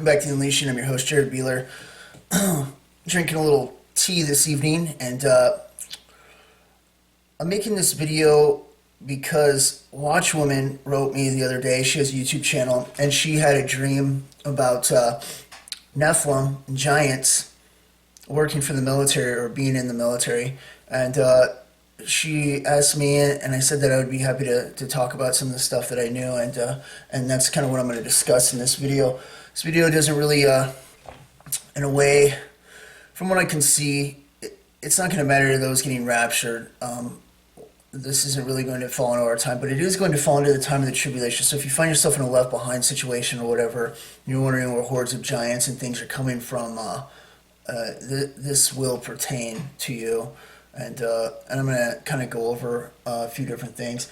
Welcome back to The Unleashing. I'm your host, Jared Beeler. Drinking a little tea this evening, and I'm making this video because Watchwoman wrote me the other day. She has a YouTube channel, and she had a dream about Nephilim and giants working for the military or being in the military. And she asked me, and I said that I would be happy to talk about some of the stuff that I knew, and that's kind of what I'm going to discuss in this video. This video doesn't really, in a way, from what I can see, it's not going to matter to those getting raptured. This isn't really going to fall into our time, but it is going to fall into the time of the tribulation. So if you find yourself in a left behind situation or whatever, and you're wondering where hordes of giants and things are coming from, this will pertain to you. And I'm going to kind of go over a few different things.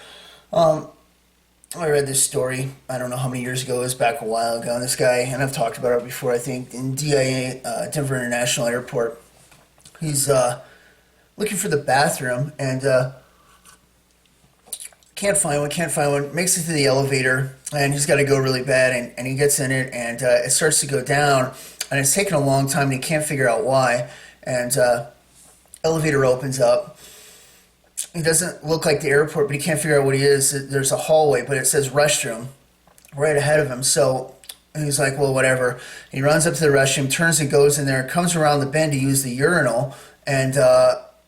I read this story, I don't know how many years ago, it was back a while ago, and this guy, and I've talked about it before, I think, in DIA, Denver International Airport, he's looking for the bathroom, and can't find one, makes it to the elevator, and he's got to go really bad, and he gets in it, and it starts to go down, and it's taken a long time, and he can't figure out why, and elevator opens up. He doesn't look like the airport, but he can't figure out what he is. There's a hallway, but it says restroom right ahead of him. So he's like, well, whatever. He runs up to the restroom, turns and goes in there, comes around the bend to use the urinal, and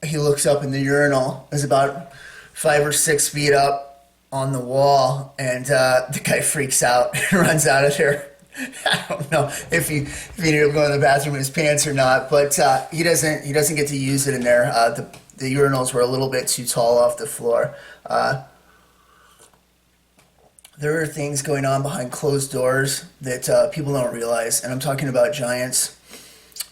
he looks up, and the urinal is about 5 or 6 feet up on the wall, and the guy freaks out and runs out of there. I don't know if he ended up going to the bathroom in his pants or not, but he doesn't get to use it in there. The urinals were a little bit too tall off the floor. There are things going on behind closed doors that people don't realize, and I'm talking about giants.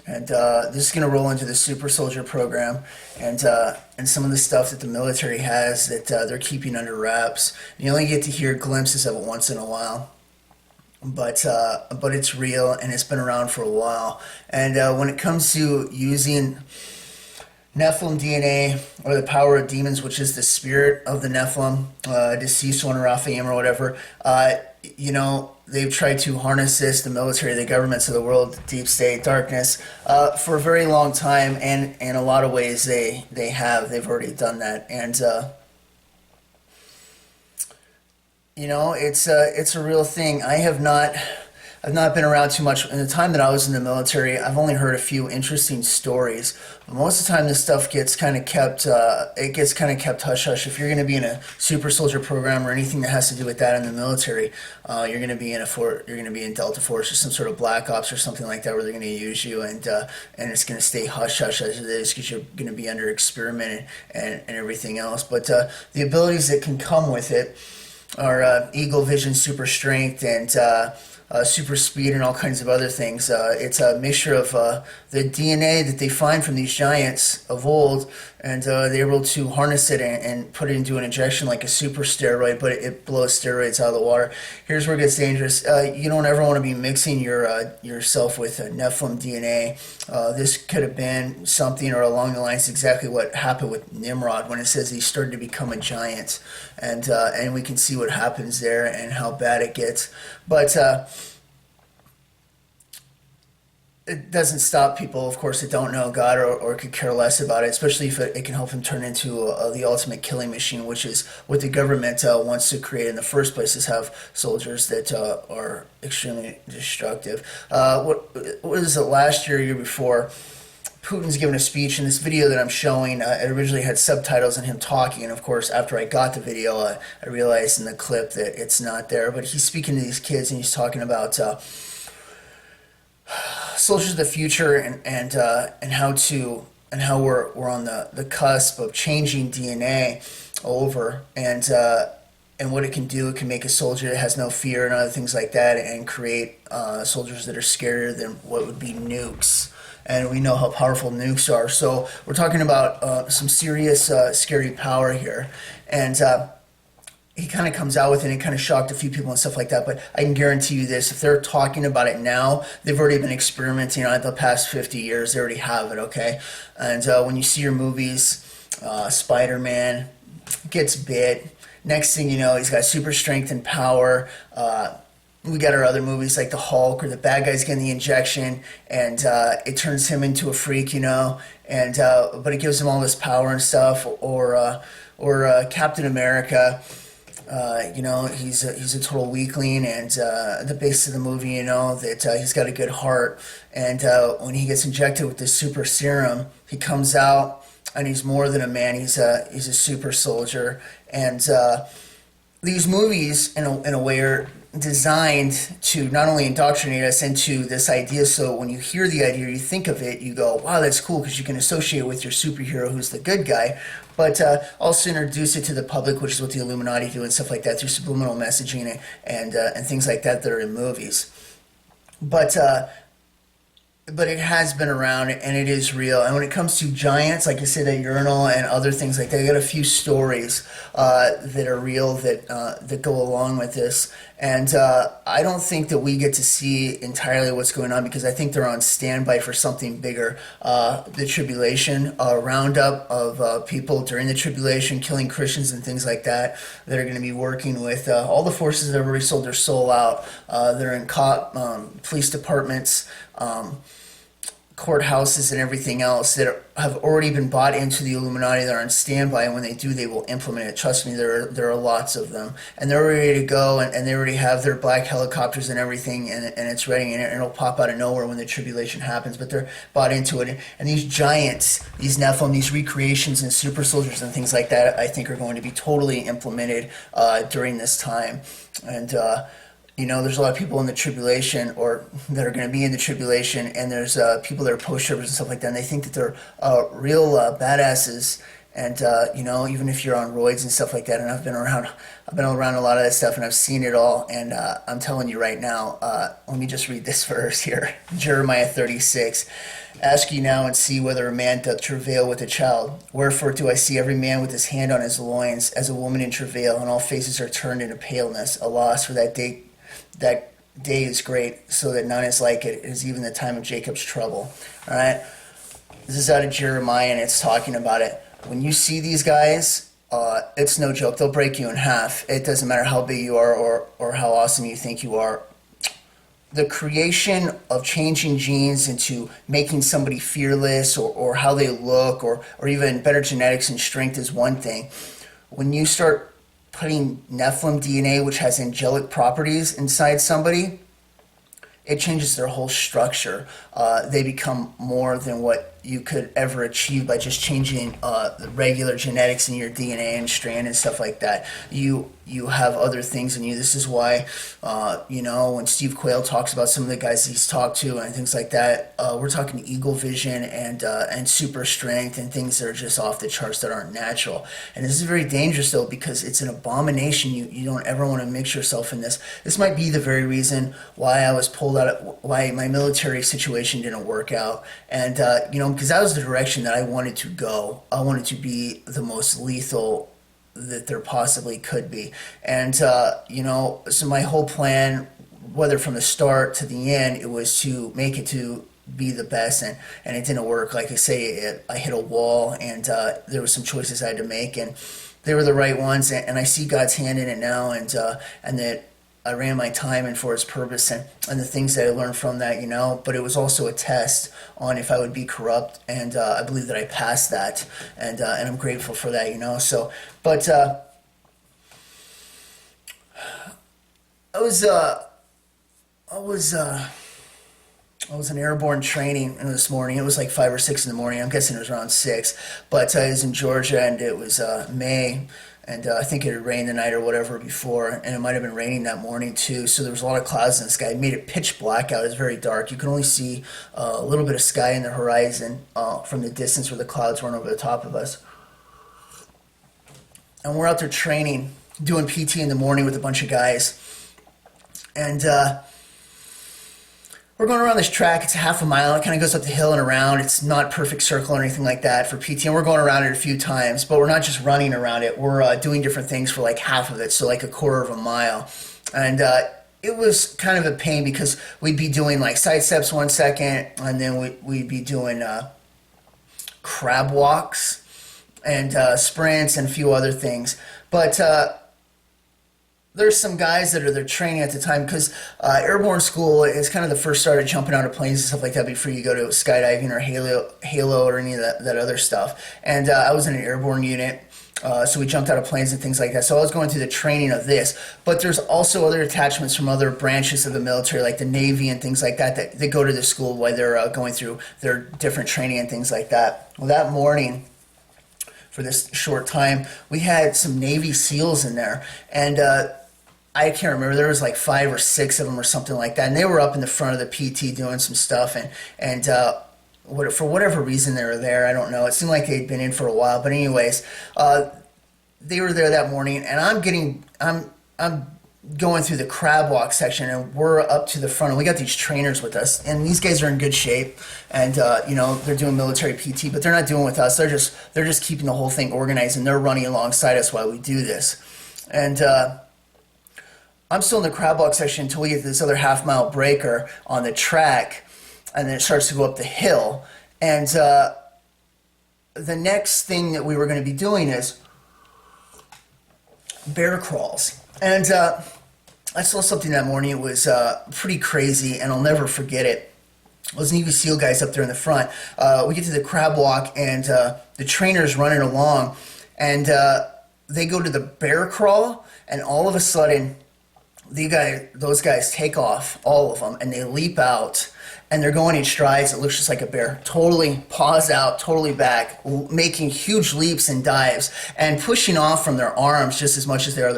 And this is going to roll into the super soldier program, and some of the stuff that the military has that they're keeping under wraps. And you only get to hear glimpses of it once in a while. But it's real, and it's been around for a while. And when it comes to using Nephilim DNA, or the power of demons, which is the spirit of the Nephilim, deceased one, Raphaim or whatever, they've tried to harness this, the military, the governments of the world, deep state, darkness, for a very long time, and in a lot of ways they've already done that. And it's a real thing. I've not been around too much. In the time that I was in the military, I've only heard a few interesting stories. But most of the time, this stuff gets kind of kept. It gets kind of kept hush hush. If you're going to be in a super soldier program or anything that has to do with that in the military, you're going to be you're going to be in Delta Force or some sort of Black Ops or something like that, where they're going to use you, and it's going to stay hush hush as it is, because you're going to be under experiment and everything else. But the abilities that can come with it are eagle vision, super strength, and super speed, and all kinds of other things. It's a mixture of the DNA that they find from these giants of old, and they're able to harness it and put it into an injection like a super steroid, but it blows steroids out of the water. Here's where it gets dangerous. You don't ever want to be mixing yourself with Nephilim DNA. This could have been something, or along the lines, exactly what happened with Nimrod when it says he started to become a giant, and we can see what happens there and how bad it gets. But it doesn't stop people, of course, that don't know God or could care less about it, especially if it can help him turn into the ultimate killing machine, which is what the government wants to create in the first place, is have soldiers that are extremely destructive. What was it, last year before, Putin's given a speech, and this video that I'm showing, it originally had subtitles and him talking, and of course, after I got the video, I realized in the clip that it's not there, but he's speaking to these kids, and he's talking about soldiers of the future, and how we're on the cusp of changing DNA over, and what it can do. It can make a soldier that has no fear and other things like that, and create soldiers that are scarier than what would be nukes. And we know how powerful nukes are. So we're talking about some serious scary power here, and he kind of comes out with it, and it kind of shocked a few people and stuff like that. But I can guarantee you this: if they're talking about it now, they've already been experimenting on it the past 50 years. They already have it, okay? And when you see your movies, Spider-Man gets bit. Next thing you know, he's got super strength and power. we got our other movies like the Hulk, or the bad guy's getting the injection, and it turns him into a freak, and but it gives him all this power and stuff. Or Captain America. He's a total weakling, and the base of the movie, that he's got a good heart, and when he gets injected with this super serum, he comes out and he's more than a man. He's a super soldier, and these movies, in a way, are designed to not only indoctrinate us into this idea, so when you hear the idea, you think of it, you go, wow, that's cool, because you can associate it with your superhero who's the good guy, but also introduce it to the public, which is what the Illuminati do and stuff like that, through subliminal messaging and things like that that are in movies. But it has been around, and it is real. And when it comes to giants, like I said, at urinal and other things like that, I got a few stories that are real that go along with this. And I don't think that we get to see entirely what's going on, because I think they're on standby for something bigger. The tribulation, a roundup of people during the tribulation killing Christians and things like that are going to be working with all the forces that have already sold their soul out. They're in police departments, courthouses, and everything else that have already been bought into the Illuminati. They're on standby, and when they do, they will implement it. Trust me, there are lots of them, and they're ready to go, and they already have their black helicopters and everything, and it's ready, and it'll pop out of nowhere when the tribulation happens, but they're bought into it. And these giants, these Nephilim, these recreations and super soldiers and things like that, I think are going to be totally implemented during this time. And there's a lot of people in the tribulation, or that are going to be in the tribulation, and there's people that are pushovers and stuff like that, and they think that they're real badasses. And even if you're on roids and stuff like that, and I've been around a lot of that stuff, and I've seen it all. And I'm telling you right now, let me just read this verse here, Jeremiah 36. Ask ye now and see whether a man doth travail with a child. Wherefore do I see every man with his hand on his loins, as a woman in travail, and all faces are turned into paleness. Alas, for that day is great, so that none is like it. It is even the time of Jacob's trouble. All right, this is out of Jeremiah, and it's talking about it. When you see these guys, it's no joke. They'll break you in half. It doesn't matter how big you are or how awesome you think you are. The creation of changing genes into making somebody fearless, or how they look, or even better genetics and strength is one thing. When you start putting Nephilim DNA, which has angelic properties, inside somebody, it changes their whole structure. They become more than what you could ever achieve by just changing the regular genetics in your DNA and strand and stuff like that. You have other things in you. This is why, when Steve Quayle talks about some of the guys he's talked to and things like that, we're talking eagle vision and super strength and things that are just off the charts that aren't natural. And this is very dangerous, though, because it's an abomination. You don't ever want to mix yourself in this. This might be the very reason why I was pulled out, why my military situation didn't work out. And, because that was the direction that I wanted to go. I wanted to be the most lethal that there possibly could be. And, so my whole plan, whether from the start to the end, it was to make it to be the best, and it didn't work. Like I say, I hit a wall, and there were some choices I had to make, and they were the right ones, and I see God's hand in it now, and that I ran my time in for its purpose, and the things that I learned from that, but it was also a test on if I would be corrupt, and I believe that I passed that, and I'm grateful for that, so, but I was in airborne training this morning. It was like 5 or 6 in the morning. I'm guessing it was around 6, but I was in Georgia, and it was May, and I think it had rained the night or whatever before, and it might have been raining that morning too, so there was a lot of clouds in the sky. It made it pitch black out. It was very dark. You could only see a little bit of sky in the horizon from the distance where the clouds weren't over the top of us. And we're out there training, doing PT in the morning with a bunch of guys, and we're going around this track. It's a half a mile. It kind of goes up the hill and around. It's not a perfect circle or anything like that for PT. And we're going around it a few times, but we're not just running around it. We're doing different things for like half of it, so like a quarter of a mile. And it was kind of a pain because we'd be doing like side steps 1 second, and then we'd be doing crab walks and sprints and a few other things. But there's some guys that are they're training at the time because airborne school is kind of the first start of jumping out of planes and stuff like that before you go to skydiving or Halo or any of that other stuff. And I was in an airborne unit. So we jumped out of planes and things like that. So I was going through the training of this. But there's also other attachments from other branches of the military, like the Navy and things like that, that they go to the school while they're going through their different training and things like that. Well, that morning, for this short time, we had some Navy SEALs in there. And I can't remember. There was like 5 or 6 of them or something like that. And they were up in the front of the PT doing some stuff. And for whatever reason they were there, I don't know. It seemed like they'd been in for a while. But anyways, they were there that morning, and I'm going through the crab walk section, and we're up to the front, and we got these trainers with us, and these guys are in good shape, and they're doing military PT, but they're not doing with us. They're just keeping the whole thing organized, and they're running alongside us while we do this. And I'm still in the crab walk section until we get to this other half-mile breaker on the track, and then it starts to go up the hill. And the next thing that we were going to be doing is bear crawls. And I saw something that morning. It was pretty crazy, and I'll never forget it. Those Navy SEAL guys up there in the front. We get to the crab walk, and the trainer's running along, and they go to the bear crawl, and all of a sudden, those guys take off, all of them, and they leap out, and they're going in strides. It looks just like a bear. Totally paws out, totally back, making huge leaps and dives, and pushing off from their arms just as much as they are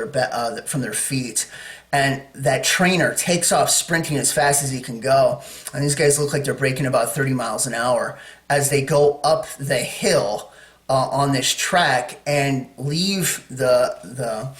from their feet. And that trainer takes off sprinting as fast as he can go. And these guys look like they're breaking about 30 miles an hour as they go up the hill on this track and leave the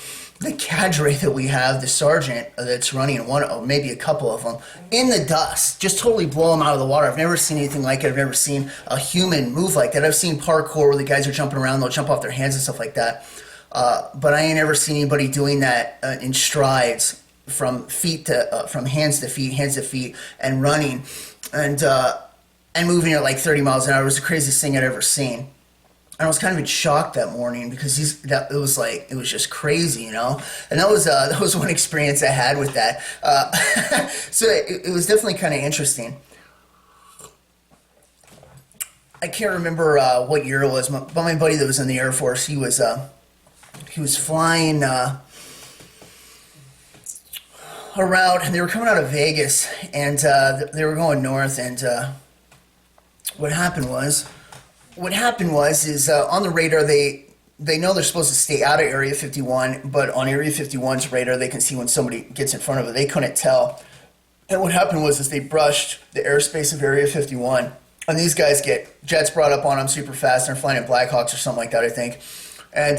cadre that we have, the sergeant that's running one, or maybe a couple of them, in the dust. Just totally blow them out of the water. I've never seen anything like it. I've never seen a human move like that. I've seen parkour where the guys are jumping around, they'll jump off their hands and stuff like that. But I ain't ever seen anybody doing that in strides from hands to feet, and running and moving at like 30 miles an hour. It was the craziest thing I'd ever seen. I was kind of in shock that morning because it was just crazy, And that was one experience I had with that. So it was definitely kind of interesting. I can't remember what year it was, but my buddy that was in the Air Force, he was flying around, and they were coming out of Vegas, and they were going north, and what happened was on the radar they know they're supposed to stay out of Area 51, but on Area 51's radar they can see when somebody gets in front of it. They couldn't tell. And what happened was they brushed the airspace of Area 51, and these guys get jets brought up on them super fast. They're flying in Blackhawks or something like that, I think. And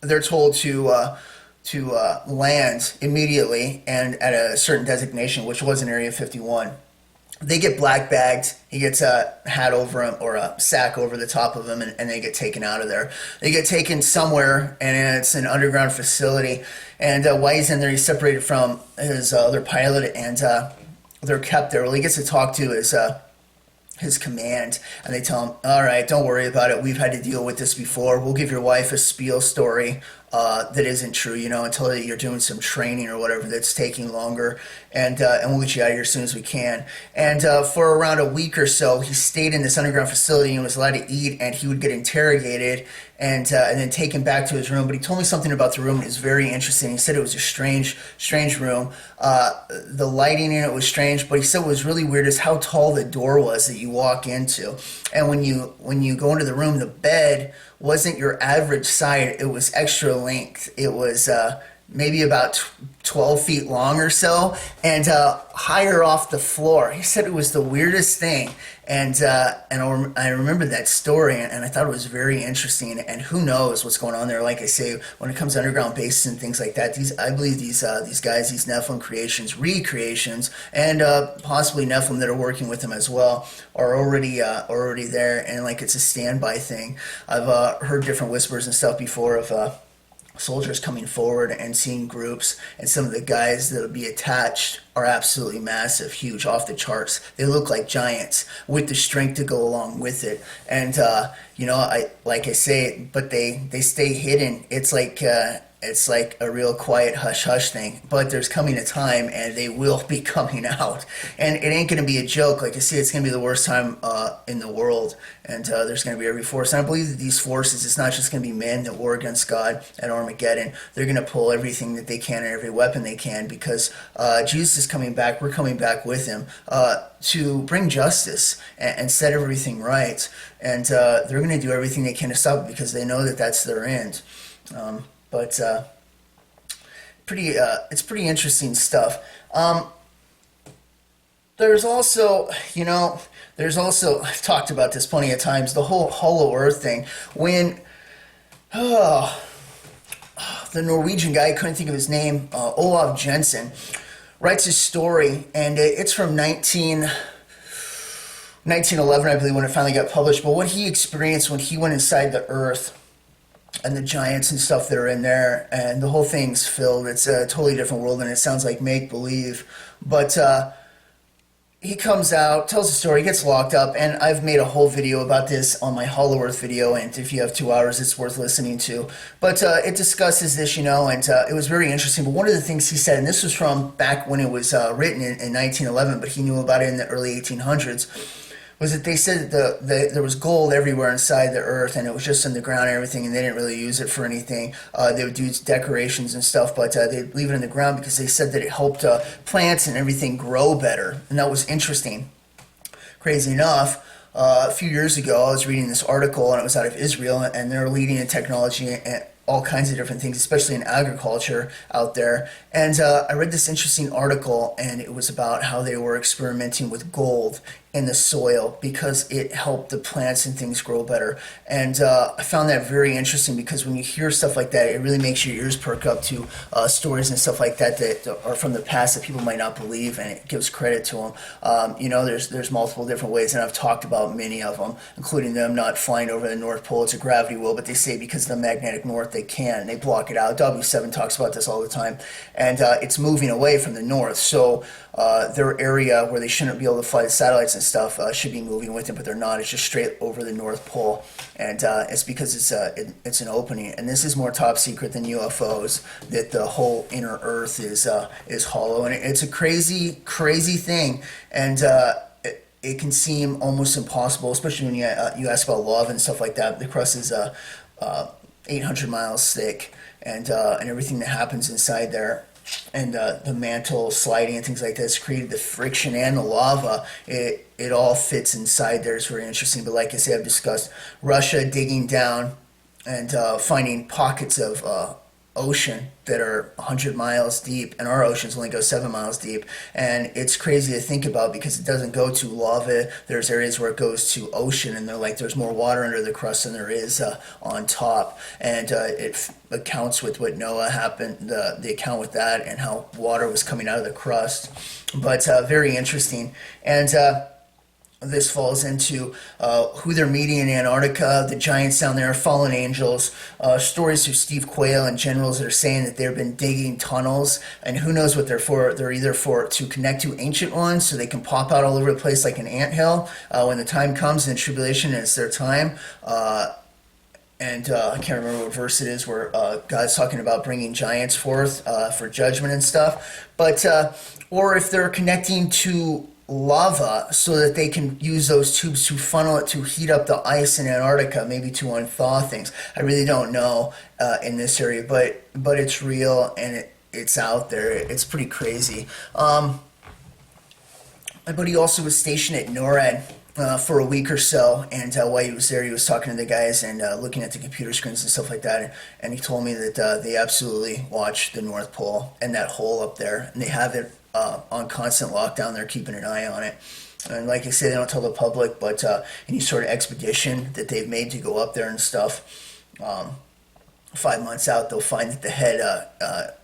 they're told to land immediately and at a certain designation, which was in Area 51. They get black bagged. He gets a hat over him or a sack over the top of him, and they get taken out of there. They get taken somewhere, and it's an underground facility. And while he's in there, he's separated from his other pilot, and they're kept there. Well, he gets to talk to his command, and they tell him, all right, don't worry about it. We've had to deal with this before. We'll give your wife a spiel story that isn't true, until you're doing some training or whatever that's taking longer, and we'll get you out of here as soon as we can. And for around a week or so, he stayed in this underground facility and was allowed to eat, and he would get interrogated and then taken back to his room. But he told me something about the room that was very interesting. He said it was a strange room. The lighting in it was strange, but he said what was really weird is how tall the door was that you walk into. And when you go into the room, the bed wasn't your average side. It was extra length. It was maybe about 12 feet long or so, and higher off the floor. He said it was the weirdest thing, and I remember that story, and I thought it was very interesting. And who knows what's going on there? Like I say, when it comes to underground bases and things like that, I believe these guys, these Nephilim recreations, and possibly Nephilim that are working with them as well, are already there, and like it's a standby thing. I've heard different whispers and stuff before of soldiers coming forward and seeing groups, and some of the guys that'll be attached are absolutely massive, huge, off the charts. They look like giants with the strength to go along with it. And I say, but they stay hidden. It's like it's like a real quiet hush hush thing. But there's coming a time, and they will be coming out, and it ain't gonna be a joke. Like I see, it's gonna be the worst time in the world, and there's gonna be every force. And I believe that these forces, it's not just gonna be men that war against God at Armageddon. They're gonna pull everything that they can and every weapon they can, because Jesus is coming back. We're coming back with him to bring justice and set everything right. And they're going to do everything they can to stop it, because they know that that's their end. But it's pretty interesting stuff. There's also, I've talked about this plenty of times, the whole hollow earth thing. When the Norwegian guy, I couldn't think of his name, Olav Jensen, writes his story, and it's from 1911, I believe, when it finally got published. But what he experienced when he went inside the earth, and the giants and stuff that are in there, and the whole thing's filled. It's a totally different world, and it sounds like make-believe. But he comes out, tells the story, gets locked up, and I've made a whole video about this on my Hollow Earth video, and if you have 2 hours, it's worth listening to. But it discusses this, and it was very interesting. But one of the things he said, and this was from back when it was written in 1911, but he knew about it in the early 1800s, was that they said that there was gold everywhere inside the earth, and it was just in the ground and everything, and they didn't really use it for anything. They would do decorations and stuff, but they'd leave it in the ground because they said that it helped plants and everything grow better, and that was interesting. Crazy enough, a few years ago, I was reading this article, and it was out of Israel, and they're leading in technology and all kinds of different things, especially in agriculture out there. And I read this interesting article, and it was about how they were experimenting with gold in the soil because it helped the plants and things grow better. And I found that very interesting, because when you hear stuff like that, it really makes your ears perk up to stories and stuff like that that are from the past that people might not believe, and it gives credit to them. There's multiple different ways, and I've talked about many of them, including them not flying over the North Pole. It's a gravity well, but they say because of the magnetic north they can. They block it out. W7 talks about this all the time. And it's moving away from the north. So their area where they shouldn't be able to fly the satellites and stuff should be moving with it, but they're not. It's just straight over the North Pole. And it's because it's an opening. And this is more top secret than UFOs, that the whole inner Earth is hollow. And it's a crazy, crazy thing. And it can seem almost impossible, especially when you ask about lava and stuff like that. The crust is 800 miles thick, and everything that happens inside there, and the mantle sliding and things like this created the friction and the lava. It all fits inside there. It's very interesting. But like I say, I've discussed Russia digging down and finding pockets of ocean that are 100 miles deep, and our oceans only go 7 miles deep. And it's crazy to think about, because it doesn't go to lava. There's areas where it goes to ocean, and there's more water under the crust than there is on top. And it accounts with what Noah happened, the account with that, and how water was coming out of the crust. But very interesting. And this falls into who they're meeting in Antarctica, the giants down there, fallen angels, stories through Steve Quayle and generals that are saying that they've been digging tunnels, and who knows what they're for. They're either to connect to ancient ones so they can pop out all over the place like an anthill when the time comes in Tribulation and it's their time. And I can't remember what verse it is where God's talking about bringing giants forth for judgment and stuff. But or if they're connecting to lava so that they can use those tubes to funnel it to heat up the ice in Antarctica, maybe to unthaw things. I really don't know in this area, but it's real, and it's out there. It's pretty crazy. My buddy also was stationed at NORAD for a week or so, and while he was there, he was talking to the guys and looking at the computer screens and stuff like that, and he told me that they absolutely watch the North Pole and that hole up there, and they have it on constant lockdown. They're keeping an eye on it. And like I say, they don't tell the public, but any sort of expedition that they've made to go up there and stuff, 5 months out, they'll find that the head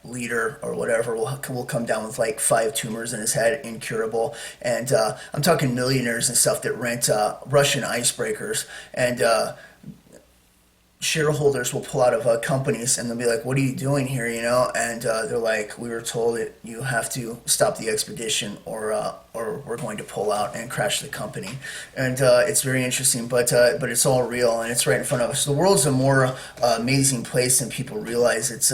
leader or whatever will come down with like 5 tumors in his head, incurable. And I'm talking millionaires and stuff that rent Russian icebreakers, and shareholders will pull out of companies and they'll be like, "What are you doing here?" You know, and they're like, "We were told that you have to stop the expedition, or we're going to pull out and crash the company." And it's very interesting, but it's all real and it's right in front of us. The world's a more amazing place than people realize. It's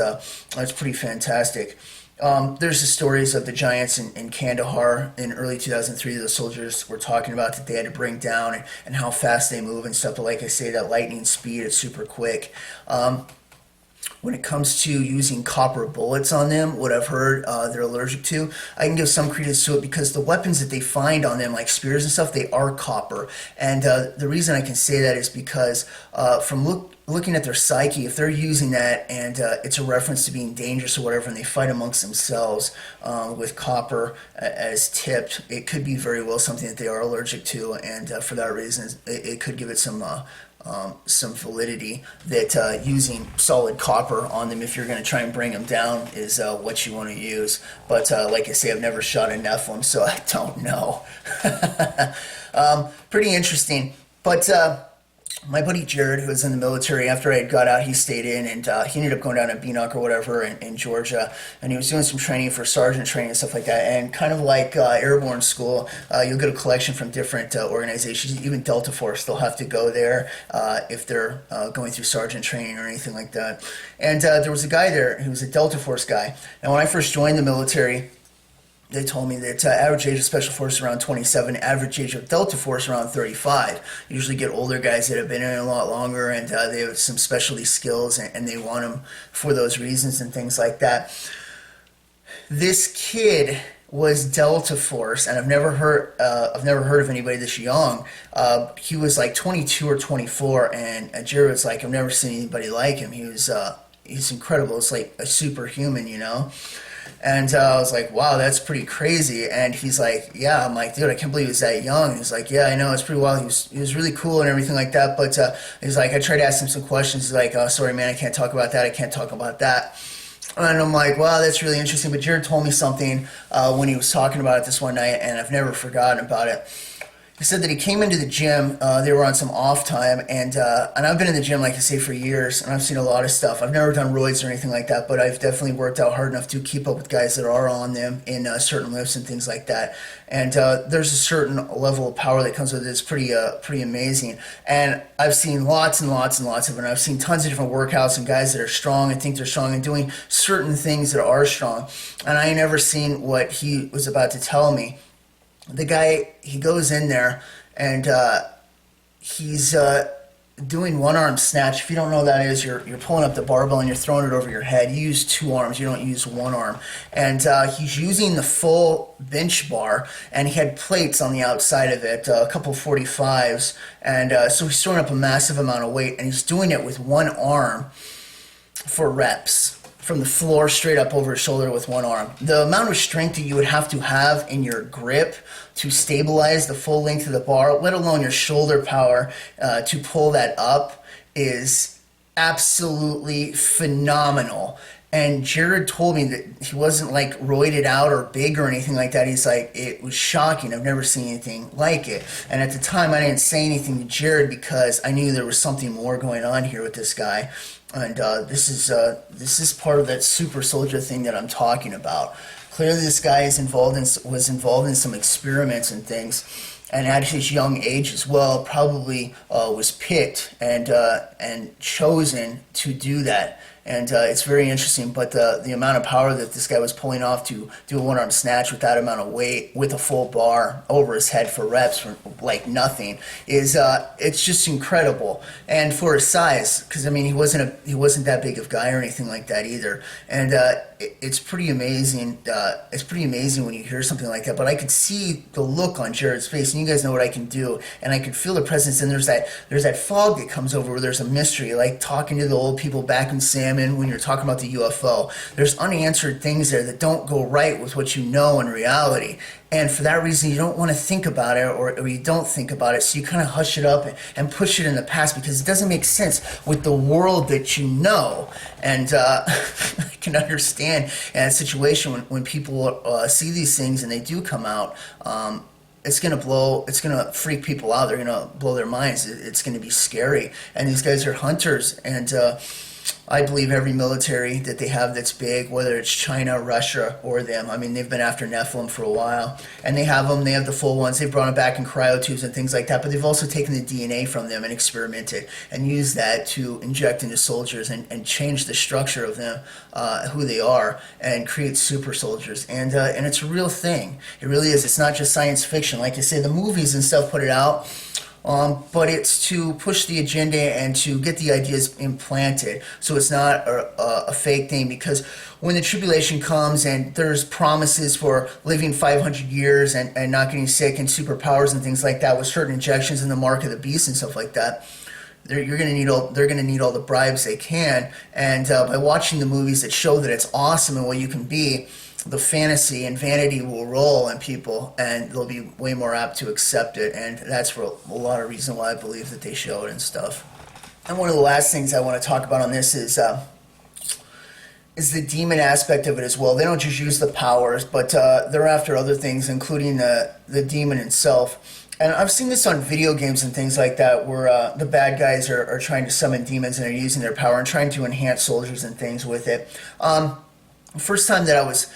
pretty fantastic. There's the stories of the giants in Kandahar in early 2003. The soldiers were talking about that they had to bring down, and how fast they move and stuff. But like I say, that lightning speed, it's super quick. When it comes to using copper bullets on them, what I've heard they're allergic to, I can give some credence to it because the weapons that they find on them, like spears and stuff, they are copper. And the reason I can say that is because from looking at their psyche, if they're using that and it's a reference to being dangerous or whatever, and they fight amongst themselves with copper as tipped, it could be very well something that they are allergic to, and for that reason, it could give it some validity that using solid copper on them, if you're going to try and bring them down, is what you want to use. But like I say, I've never shot a Nephilim, so I don't know. Pretty interesting. But my buddy Jared, who was in the military, after I had got out, he stayed in, and he ended up going down to Beanock or whatever in Georgia, and he was doing some training for sergeant training and stuff like that. And kind of like airborne school, you'll get a collection from different organizations. Even Delta Force, they'll have to go there if they're going through sergeant training or anything like that. And there was a guy there who was a Delta Force guy. And when I first joined the military, they told me that average age of Special Forces around 27, average age of Delta Force around 35. Usually get older guys that have been in it a lot longer, and they have some specialty skills, and they want them for those reasons and things like that. This kid was Delta Force, and I've never heard of anybody this young. He was like 22 or 24, and Jared was like, "I've never seen anybody like him. He's incredible. It's like a superhuman, you know." And I was like, "Wow, that's pretty crazy." And he's like, "Yeah." I'm like, "Dude, I can't believe he was that young." He's like, "Yeah, I know, it's pretty wild. He was really cool and everything like that." But he's like, I tried to ask him some questions. He's like, "Oh, sorry, man, I can't talk about that. I can't talk about that." And I'm like, "Wow, that's really interesting." But Jared told me something when he was talking about it this one night, and I've never forgotten about it. He said that he came into the gym, they were on some off time, and I've been in the gym, like I say, for years, and I've seen a lot of stuff. I've never done roids or anything like that, but I've definitely worked out hard enough to keep up with guys that are on them in certain lifts and things like that. And there's a certain level of power that comes with it. It's pretty amazing. And I've seen lots and lots and lots of it. And I've seen tons of different workouts and guys that are strong and think they're strong and doing certain things that are strong. And I ain't never seen what he was about to tell me. The guy, he goes in there, and he's doing one-arm snatch. If you don't know what that is, you're pulling up the barbell and you're throwing it over your head. You use two arms, you don't use one arm. And he's using the full bench bar, and he had plates on the outside of it, a couple 45s, and so he's throwing up a massive amount of weight, and he's doing it with one arm for reps, from the floor straight up over his shoulder with one arm. The amount of strength that you would have to have in your grip to stabilize the full length of the bar, let alone your shoulder power to pull that up, is absolutely phenomenal. And Jared told me that he wasn't like roided out or big or anything like that. He's like, "It was shocking. I've never seen anything like it." And at the time, I didn't say anything to Jared because I knew there was something more going on here with this guy. And this is part of that super soldier thing that I'm talking about. Clearly, this guy was involved in some experiments and things, and at his young age as well, probably was picked and chosen to do that. And it's very interesting, but the amount of power that this guy was pulling off to do a one-arm snatch with that amount of weight, with a full bar over his head for reps for like nothing, is it's just incredible. And for his size, because I mean he wasn't that big of a guy or anything like that either. And it's pretty amazing. It's pretty amazing when you hear something like that. But I could see the look on Jared's face, and you guys know what I can do, and I could feel the presence. And there's that fog that comes over where there's a mystery, like talking to the old people back in Salmon when you're talking about the UFO. There's unanswered things there that don't go right with what you know in reality. And for that reason, you don't want to think about it, or you don't think about it, so you kind of hush it up and push it in the past because it doesn't make sense with the world that you know. And I can understand in a situation when people see these things and they do come out, it's gonna freak people out. They're gonna blow their minds. It's gonna be scary. And these guys are hunters, and I believe every military that they have that's big, whether it's China, Russia, or them, I mean, they've been after Nephilim for a while. And they have them, they have the full ones. They've brought them back in cryotubes and things like that, but they've also taken the DNA from them and experimented and used that to inject into soldiers and change the structure of them, who they are, and create super soldiers. And it's a real thing. It really is. It's not just science fiction. Like I say, the movies and stuff put it out. But it's to push the agenda and to get the ideas implanted, so it's not a fake thing. Because when the tribulation comes and there's promises for living 500 years and not getting sick and superpowers and things like that with certain injections in the mark of the beast and stuff like that, they're going to need all the bribes they can. And by watching the movies that show that it's awesome and what you can be, the fantasy and vanity will roll in people, and they'll be way more apt to accept it. And that's for a lot of reason why I believe that they show it and stuff. And one of the last things I want to talk about on this is the demon aspect of it as well. They don't just use the powers, but they're after other things, including the demon itself. And I've seen this on video games and things like that, where the bad guys are trying to summon demons and are using their power and trying to enhance soldiers and things with it. First time that I was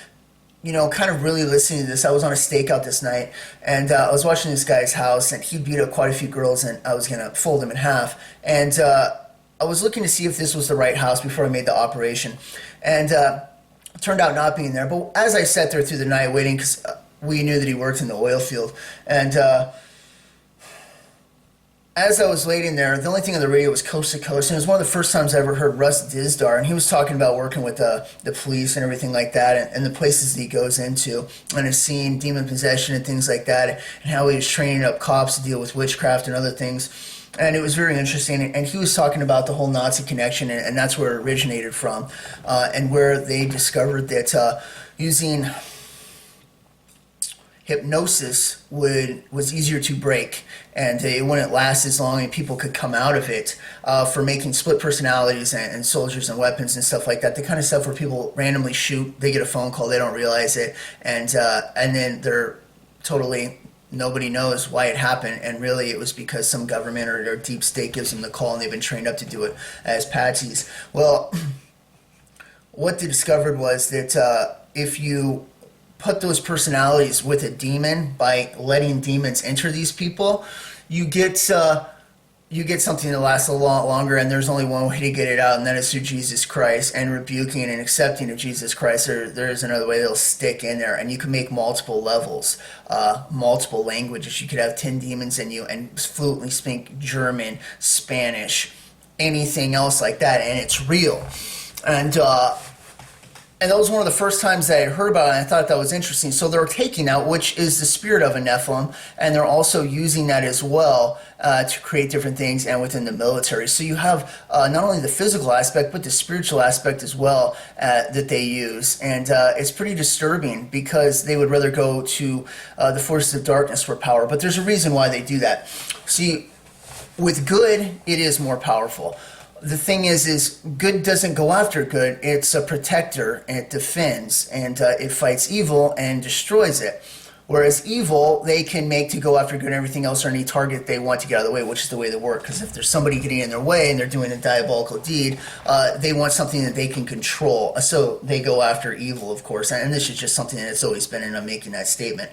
kind of really listening to this, I was on a stakeout this night, and I was watching this guy's house, and he beat up quite a few girls, and I was going to fold him in half. And I was looking to see if this was the right house before I made the operation. And it turned out not being there. But as I sat there through the night waiting, because we knew that he worked in the oil field, and as I was waiting there, the only thing on the radio was Coast to Coast, and it was one of the first times I ever heard Russ Dizdar, and he was talking about working with the police and everything like that, and the places that he goes into, and has seen demon possession and things like that, and how he was training up cops to deal with witchcraft and other things. And it was very interesting, and he was talking about the whole Nazi connection, and that's where it originated from, and where they discovered that using hypnosis was easier to break, and it wouldn't last as long, and people could come out of it for making split personalities and soldiers and weapons and stuff like that. The kind of stuff where people randomly shoot, they get a phone call, they don't realize it, and then they're totally, nobody knows why it happened, and really it was because some government or deep state gives them the call, and they've been trained up to do it as patsies. Well, what they discovered was that if you put those personalities with a demon, by letting demons enter these people, you get something that lasts a lot longer, and there's only one way to get it out, and that is through Jesus Christ and rebuking and accepting of Jesus Christ. There is another way that'll stick in there, and you can make multiple levels, multiple languages. You could have 10 demons in you and fluently speak German, Spanish, anything else like that, and it's real. And that was one of the first times that I had heard about it, and I thought that was interesting. So they're taking out, which is the spirit of a Nephilim, and they're also using that as well to create different things, and within the military. So you have not only the physical aspect, but the spiritual aspect as well that they use. And it's pretty disturbing, because they would rather go to the forces of darkness for power. But there's a reason why they do that. See, with good, it is more powerful. The thing is good doesn't go after good. It's a protector, and it defends, and it fights evil and destroys it. Whereas evil, they can make to go after good and everything else, or any target they want to get out of the way, which is the way they work. Because if there's somebody getting in their way and they're doing a diabolical deed, they want something that they can control. So they go after evil, of course. And this is just something that's always been, and I'm making that statement.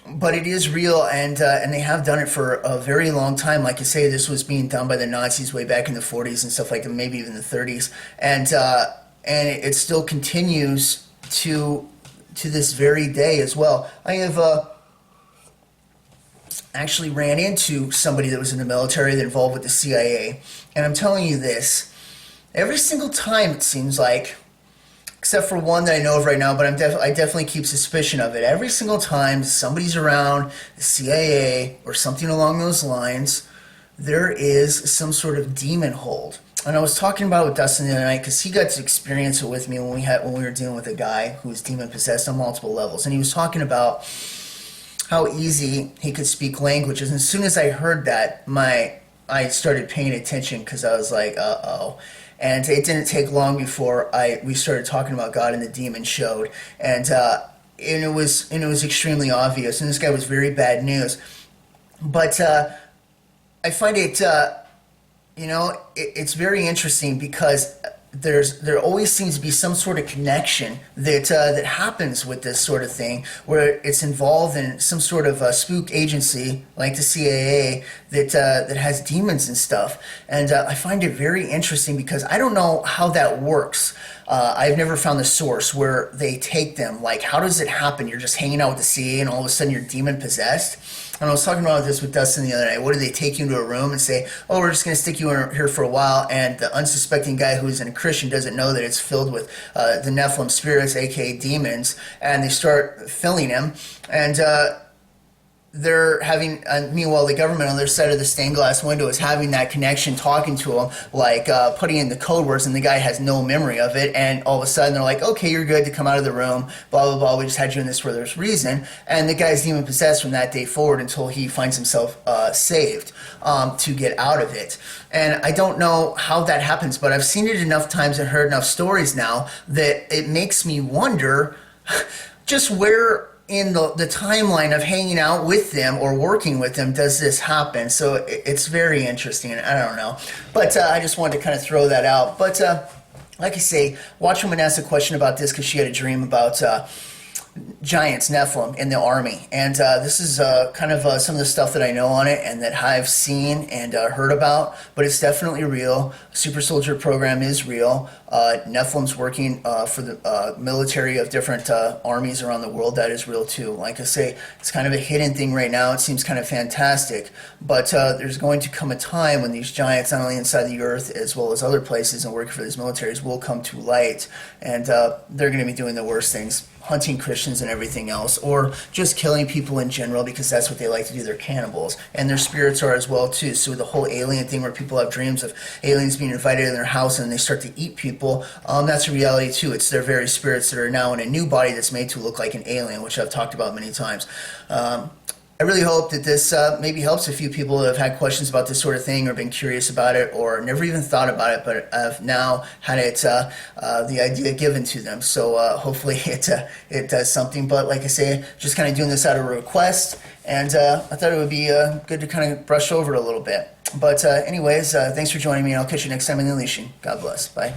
But it is real, and they have done it for a very long time. Like I say, this was being done by the Nazis way back in the 40s and stuff like that, maybe even the 30s, and it still continues to this very day as well. I have actually ran into somebody that was in the military that involved with the CIA, and I'm telling you this, every single time it seems like, except for one that I know of right now, but I definitely keep suspicion of it. Every single time somebody's around the CIA or something along those lines, there is some sort of demon hold. And I was talking about it with Dustin the other night, because he got to experience it with me when we were dealing with a guy who was demon possessed on multiple levels, and he was talking about how easy he could speak languages. And as soon as I heard that, I started paying attention, because I was like, uh-oh. And it didn't take long before we started talking about God, and the demon showed. And and it was extremely obvious, and this guy was very bad news. But I find it, it's very interesting because there always seems to be some sort of connection that happens with this sort of thing, where it's involved in some sort of spook agency like the CIA that has demons and stuff. And I find it very interesting because I don't know how that works. I've never found the source where they take them. Like, how does it happen? You're just hanging out with the CIA and all of a sudden you're demon possessed. And I was talking about this with Dustin the other night. What do they take you into a room and say, oh, we're just going to stick you in here for a while, and the unsuspecting guy who isn't a Christian doesn't know that it's filled with the Nephilim spirits, aka demons, and they start filling him, and they're having, meanwhile, the government on their side of the stained glass window is having that connection, talking to him, like putting in the code words, and the guy has no memory of it. And all of a sudden, they're like, "Okay, you're good to come out of the room." Blah blah blah. We just had you in this for this reason. And the guy's demon possessed from that day forward until he finds himself saved to get out of it. And I don't know how that happens, but I've seen it enough times and heard enough stories now that it makes me wonder just where in the timeline of hanging out with them or working with them does this happen. So it's very interesting. I don't know, but I just wanted to kind of throw that out. But like I say, Watch Woman asked a question about this because she had a dream about giants, Nephilim, in the army. And this is kind of some of the stuff that I know on it and that I've seen and heard about, but it's definitely real. Super Soldier program is real. Nephilim's working for the military of different armies around the world. That is real too. Like I say, it's kind of a hidden thing right now. It seems kind of fantastic, but there's going to come a time when these giants, not only inside the earth as well as other places and working for these militaries, will come to light, and they're going to be doing the worst things, hunting Christians and everything else, or just killing people in general because that's what they like to do. They're cannibals, and their spirits are as well too. So the whole alien thing where people have dreams of aliens being invited in their house and they start to eat people, that's a reality too. It's their very spirits that are now in a new body that's made to look like an alien, which I've talked about many times. I really hope that this maybe helps a few people that have had questions about this sort of thing or been curious about it or never even thought about it, but I've now had it the idea given to them. So hopefully it does something. But like I say, just kind of doing this out of a request, and I thought it would be good to kind of brush over it a little bit. But anyways, thanks for joining me, and I'll catch you next time in the Unleashing. God bless. Bye.